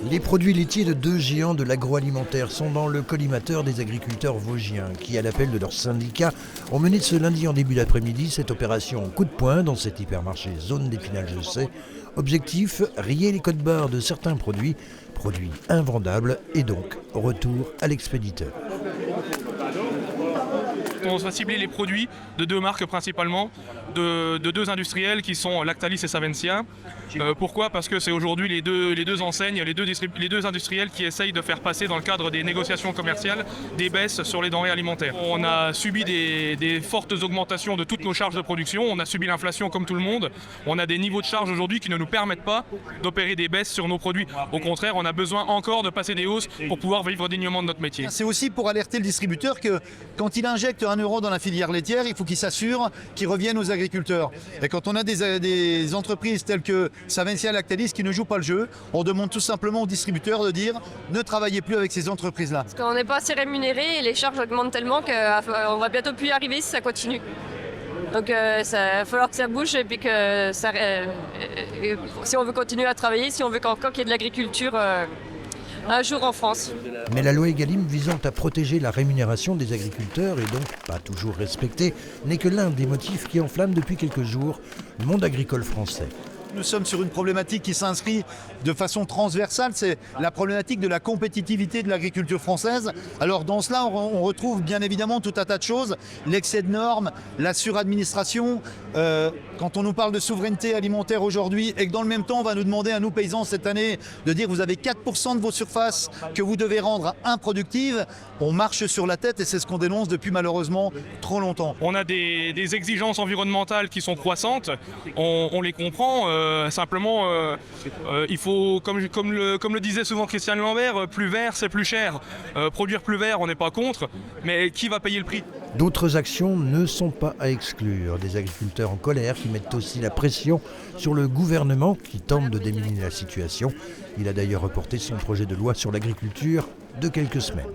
Les produits laitiers de deux géants de l'agroalimentaire sont dans le collimateur des agriculteurs vosgiens qui, à l'appel de leur syndicat, ont mené ce lundi en début d'après-midi cette opération coup de poing dans cet hypermarché zone d'Épinal-je-Sais. Objectif, rayer les codes-barres de certains produits invendables et donc retour à l'expéditeur. On va cibler les produits de deux marques principalement, de deux industriels qui sont Lactalis et Savencia. Pourquoi ? Parce que c'est aujourd'hui les deux enseignes, les deux industriels qui essayent de faire passer dans le cadre des négociations commerciales des baisses sur les denrées alimentaires. On a subi des fortes augmentations de toutes nos charges de production, on a subi l'inflation comme tout le monde, on a des niveaux de charges aujourd'hui qui ne nous permettent pas d'opérer des baisses sur nos produits. Au contraire, on a besoin encore de passer des hausses pour pouvoir vivre dignement de notre métier. C'est aussi pour alerter le distributeur que quand il injecte 1 euro dans la filière laitière, il faut qu'il s'assure qu'il revienne aux agriculteurs. Et quand on a des entreprises telles que Savencia et Lactalis qui ne jouent pas le jeu, on demande tout simplement aux distributeurs de dire ne travaillez plus avec ces entreprises-là. Parce qu'on n'est pas assez rémunéré et les charges augmentent tellement qu'on va bientôt plus y arriver si ça continue. Donc il va falloir que ça bouge et puis que ça, si on veut continuer à travailler, si on veut encore qu'il y ait de l'agriculture un jour en France. Mais la loi Egalim visant à protéger la rémunération des agriculteurs et donc pas toujours respectée n'est que l'un des motifs qui enflamme depuis quelques jours le monde agricole français. Nous sommes sur une problématique qui s'inscrit de façon transversale, c'est la problématique de la compétitivité de l'agriculture française. Alors dans cela, on retrouve bien évidemment tout un tas de choses, l'excès de normes, la suradministration. Quand on nous parle de souveraineté alimentaire aujourd'hui et que dans le même temps on va nous demander à nous paysans cette année de dire vous avez 4% de vos surfaces que vous devez rendre improductives, on marche sur la tête et c'est ce qu'on dénonce depuis malheureusement trop longtemps. On a des exigences environnementales qui sont croissantes, on les comprend. Simplement, il faut, comme le disait souvent Christian Lambert, plus vert c'est plus cher. Produire plus vert, on n'est pas contre, mais qui va payer le prix ? D'autres actions ne sont pas à exclure. Des agriculteurs en colère qui mettent aussi la pression sur le gouvernement qui tente de déminer la situation. Il a d'ailleurs reporté son projet de loi sur l'agriculture de quelques semaines.